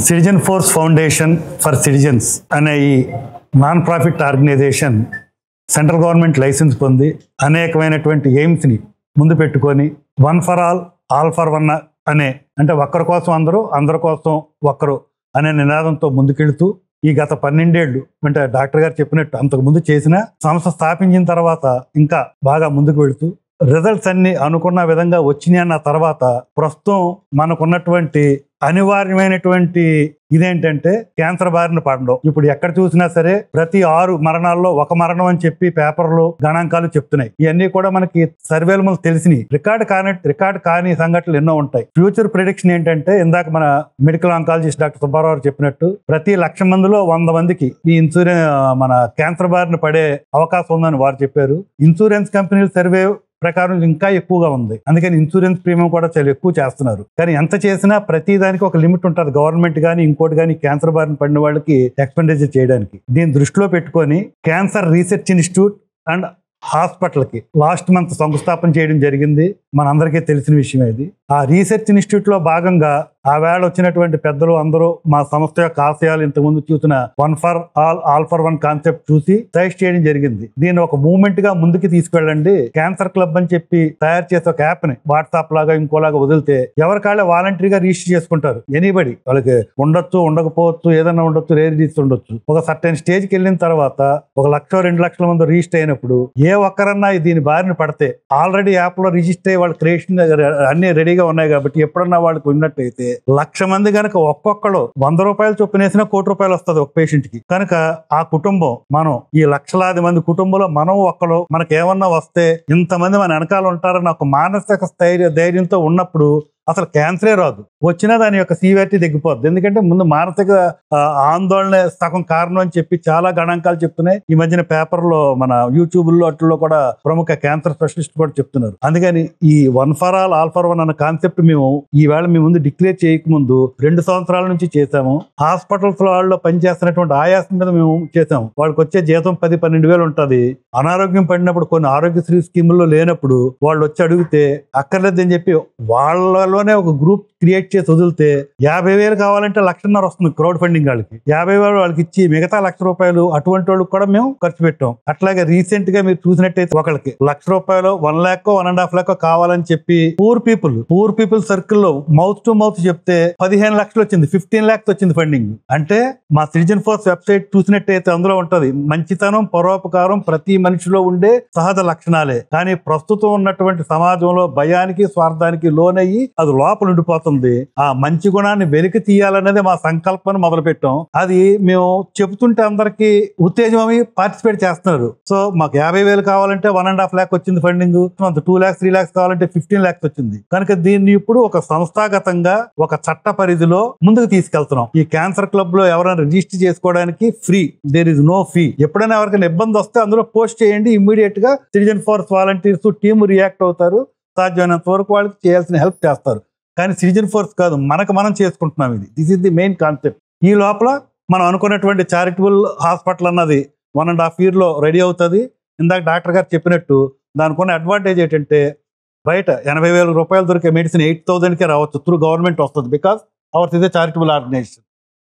Citizen force foundation for citizens అనే ఈ non profit organisation central government licence పొంది అనేకమైనటువంటి ఎయిమ్స్ని ముందు పెట్టుకొని one for all for one అనే, అంటే ఒక్కరి కోసం అందరూ, అందరి కోసం ఒక్కరు అనే నినాదంతో ముందుకెళ్తూ ఈ గత 12 ఏళ్ళు, అంటే డాక్టర్ గారు చెప్పినట్టు అంతకుముందు చేసిన సంస్థ స్థాపించిన తర్వాత ఇంకా బాగా ముందుకు వెళుతూ రిజల్ట్స్ అన్ని అనుకున్న విధంగా వచ్చినాయి అన్న తర్వాత ప్రస్తుతం మనకున్నటువంటి అనివార్యమైనటువంటి ఇదేంటంటే క్యాన్సర్ బారిన పడడం. ఇప్పుడు ఎక్కడ చూసినా సరే ప్రతి 6 మరణాల్లో 1 మరణం అని చెప్పి పేపర్లు గణాంకాలు చెప్తున్నాయి. ఇవన్నీ కూడా మనకి సర్వేలు మనకు తెలిసినాయి. రికార్డ్ కాని సంఘటనలు ఎన్నో ఉంటాయి. ఫ్యూచర్ ప్రిడిక్షన్ ఏంటంటే ఇందాక మన మెడికల్ ఆంకాలజిస్ట్ డాక్టర్ సుబ్బారావు చెప్పినట్టు ప్రతి 1,00,000 మందిలో 100 మందికి ఈ మన క్యాన్సర్ బారిన పడే అవకాశం ఉందని వారు చెప్పారు. ఇన్సూరెన్స్ కంపెనీల సర్వే ప్రకారం ఇంకా ఎక్కువగా ఉంది. అందుకని ఇన్సూరెన్స్ ప్రీమియం కూడా చాలా ఎక్కువ చేస్తున్నారు. కానీ ఎంత చేసినా ప్రతి దానికి ఒక లిమిట్ ఉంటుంది. గవర్నమెంట్ కానీ ఇంకోటి కానీ క్యాన్సర్ బారిన పడిన వాళ్ళకి ఎక్స్పెండిచర్ చేయడానికి. దీన్ని దృష్టిలో పెట్టుకొని క్యాన్సర్ రీసెర్చ్ ఇన్స్టిట్యూట్ అండ్ హాస్పిటల్కి లాస్ట్ మంత్ శంకుస్థాపన చేయడం జరిగింది. మనందరికీ తెలిసిన విషయమే ఇది. ఆ రీసెర్చ్ ఇన్స్టిట్యూట్లో భాగంగా ఆ వేళ వచ్చినటువంటి పెద్దలు అందరూ మా సంస్థ యొక్క ఆశయాలు ఇంతకుముందు చూసిన one for all for one concept చూసి సజెస్ట్ చేయడం జరిగింది. దీన్ని ఒక మూవ్మెంట్ గా ముందుకు తీసుకెళ్ళండి. క్యాన్సర్ క్లబ్ అని చెప్పి తయారు చేసే ఒక యాప్ ని వాట్సాప్ లాగా ఇంకోలాగా వదిలితే ఎవరికాళ్ళే వాలంటరీగా రిజిస్టర్ చేసుకుంటారు. ఎనీబడి, వాళ్ళకి ఉండొచ్చు, ఉండకపోవచ్చు, ఏదైనా ఉండొచ్చు, రేర్ డిసీజ్ ఉండొచ్చు. ఒక సర్టెన్ స్టేజ్కి వెళ్ళిన తర్వాత 1 లక్ష 2 లక్షల మంది రిజిస్టర్ అయినప్పుడు ఏ ఒక్కరన్నా దీని బారిన పడితే ఆల్రెడీ యాప్ లో రిజిస్టర్ అయ్యి వాళ్ళ క్రియేషన్ అన్ని రెడీగా ఉన్నాయి కాబట్టి ఎప్పుడన్నా వాళ్ళకి ఉన్నట్టయితే 1,00,000 మంది కనుక ఒక్కొక్కడు 100 రూపాయలు చొప్పున వేసినా ₹1 కోటి వస్తుంది ఒక పేషెంట్ కి. కనుక ఆ కుటుంబం, మనం ఈ లక్షలాది మంది కుటుంబంలో మనం ఒక్కడు మనకి ఏమన్నా వస్తే ఇంతమంది మన వెనకాల ఉంటారని ఒక మానసిక ధైర్యంతో ఉన్నప్పుడు అసలు క్యాన్సరే రాదు. వచ్చినా దాని యొక్క సివియారిటీ తగ్గిపోద్ది. ఎందుకంటే ముందు మానసిక ఆందోళన సగం కారణం అని చెప్పి చాలా గణాంకాలు చెప్తున్నాయి. ఈ మధ్యన పేపర్లో మన యూట్యూబ్లో అట్లలో కూడా ప్రముఖ క్యాన్సర్ స్పెషలిస్ట్ కూడా చెప్తున్నారు. అందుకని ఈ one for all for one అన్న కాన్సెప్ట్ మేము ఈవేళ మీ ముందు డిక్లేర్ చేయకముందు 2 సంవత్సరాల నుంచి చేశాము. హాస్పిటల్స్ వాళ్ళు పనిచేస్తున్నటువంటి ఆయాసం మీద మేము చేసాము. వాళ్ళకి వచ్చే జీతం 10-12 వేలు ఉంటుంది. అనారోగ్యం పడినప్పుడు కొన్ని ఆరోగ్యశ్రీ స్కీముల్లో లేనప్పుడు వాళ్ళు వచ్చి అడిగితే అక్కర్లేదని చెప్పి వాళ్ళ ఒక గ్రూప్ క్రియేట్ చేసి వదిలితే 50,000 కావాలంటే 1,50,000 వస్తుంది క్రౌడ్ ఫండింగ్ వాళ్ళకి. 50,000 వాళ్ళకి ఇచ్చి మిగతా ₹1,00,000 అటువంటి వాళ్ళకి కూడా మేము ఖర్చు పెట్టాం. అట్లాగే రీసెంట్ గా మీరు చూసినట్టయితే ఒకరికి ₹1,00,000 1 lakh 1.5 lakh కావాలని చెప్పి పూర్ పీపుల్ సర్కిల్ లో మౌత్ టు మౌత్ చెప్తే 15 లక్షలు వచ్చింది, 15 lakhs వచ్చింది ఫండింగ్. అంటే మా సిటిజన్ ఫోర్స్ వెబ్సైట్ చూసినట్టయితే అందులో ఉంటది మంచితనం, పరోపకారం ప్రతి మనిషిలో ఉండే సహజ లక్షణాలే. కానీ ప్రస్తుతం ఉన్నటువంటి సమాజంలో భయానికి, స్వార్థానికి లోనయ్యి అది లోపల ఉండిపోతుంది. ఆ మంచి గుణాన్ని వెలికి తీయాలనేది మా సంకల్పాన్ని మొదలు పెట్టాం. అది మేము చెబుతుంటే అందరికి ఉత్తేజం అవి పార్టిసిపేట్ చేస్తున్నారు. సో మాకు 50,000 కావాలంటే 1.5 lakh వచ్చింది ఫండింగ్. 2 lakhs 3 lakhs కావాలంటే 15 lakhs వచ్చింది. కనుక దీన్ని ఇప్పుడు ఒక సంస్థాగతంగా ఒక చట్ట పరిధిలో ముందుకు తీసుకెళ్తున్నాం. ఈ క్యాన్సర్ క్లబ్ లో ఎవరైనా రిజిస్టర్ చేసుకోవడానికి free, there is no fee. ఎప్పుడైనా ఎవరికైనా ఇబ్బంది వస్తే అందులో పోస్ట్ చేయండి. ఇమ్మీడియట్ గా citizen force volunteers team react అవుతారు. సాధ్యమైనంత వరకు వాళ్ళకి చేయాల్సిన హెల్ప్ చేస్తారు. కానీ సిటిజన్ ఫోర్స్ కాదు, మనం చేసుకుంటున్నాం. This is the main concept. ఈ లోపల మనం అనుకున్నటువంటి చారిటబుల్ హాస్పిటల్ అన్నది 1.5 years లో రెడీ అవుతుంది. ఇందాక డాక్టర్ గారు చెప్పినట్టు దానికి ఉన్న అడ్వాంటేజ్ ఏంటంటే బయట 80,000 రూపాయలు దొరికే మెడిసిన్ 8,000కే రావచ్చు. త్రూ గవర్నమెంట్ వస్తుంది. Because ours is a charitable organisation.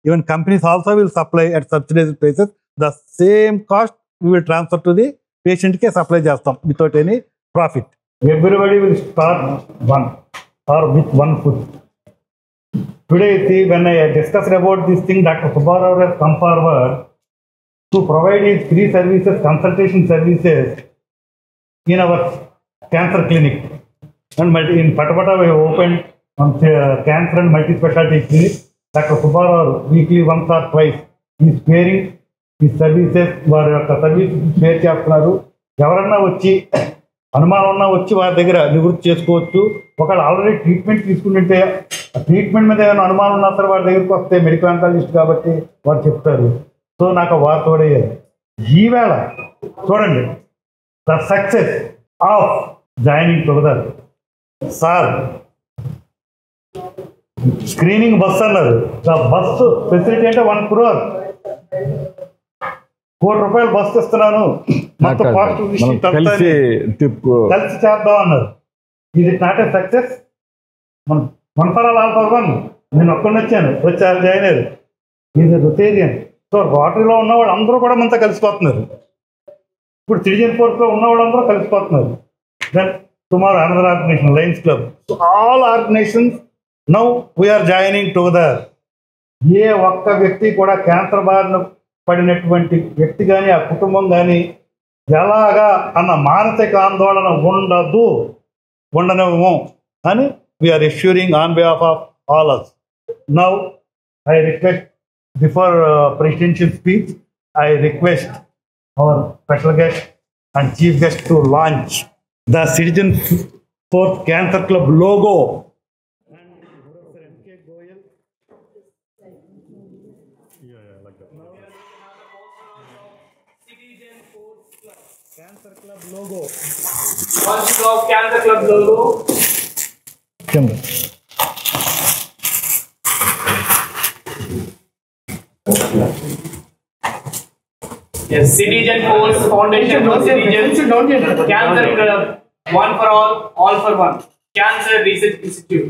Even companies also will supply at subsidised prices. The same cost we will transfer to the పేషెంట్కే సప్లై చేస్తాం without any profit. Everybody will start with one foot. Today, see, when I discussed about this thing, Dr. Subbarao has come forward to provide his free services, consultation services in our cancer clinic. And in Patapata, we have opened cancer and multi-specialty clinic. Dr. Subbarao weekly once or twice is sharing his services, service share చేస్తున్నారు. ఎవరన్నా వచ్చి అనుమానం ఉన్నా వచ్చి వారి దగ్గర నివృత్తి చేసుకోవచ్చు. ఒకవేళ ఆల్రెడీ ట్రీట్మెంట్ తీసుకుంటుంటే ఆ ట్రీట్మెంట్ మీద ఏమైనా అనుమానం ఉన్నా సరే వారి దగ్గరికి వస్తే మెడికల్ ఆంకాలజిస్ట్ కాబట్టి వారు చెప్తారు. సో నాకు వారు తోడయ్యారు. ఈవేళ చూడండి, the success of joining together. Sir screening bus అన్నారు. ద బస్సు ఫెసిలిటీ అంటే 1 crore, ₹1 కోటి బస్సు ఇస్తున్నాను, మొత్తం కలిసి చేద్దాం అన్నారు. ఇది not a success. One for all for one నేను ఒక్కడిని వచ్చాను జాయిన్ అయ్యారు. ఇది రొటేరియన్. సో రోటరీలో ఉన్న వాళ్ళు అందరూ కూడా మనతో కలిసిపోతున్నారు. ఇప్పుడు సిటిజన్ ఫోర్స్లో ఉన్న వాళ్ళందరూ కలిసిపోతున్నారు. Then tomorrow another organisation Lions club. So all organisations now we are joining together. ఏ ఒక్క వ్యక్తి కూడా క్యాన్సర్ బారిన పడినటువంటి వ్యక్తి కానీ ఆ కుటుంబం కానీ ఎలాగా అన్న మానసిక ఆందోళన ఉండనివ్వము అని we are assuring on behalf of all us. Now I request before presidential speech, I request our special guest and chief guest to launch the Citizen Force Cancer Club logo. Cancer Club logo. Launching of Cancer Club logo. Yes, Citizen Force Foundation for Citizens. Cancer Club, one for all for one. Cancer Research Institute.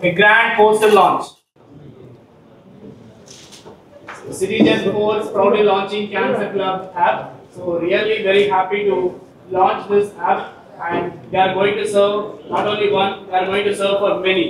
A grand poster launch. Citizen Force proudly launching Cancer Club app. So really very happy to launch this app, and they are going to serve not only one, they are going to serve for many.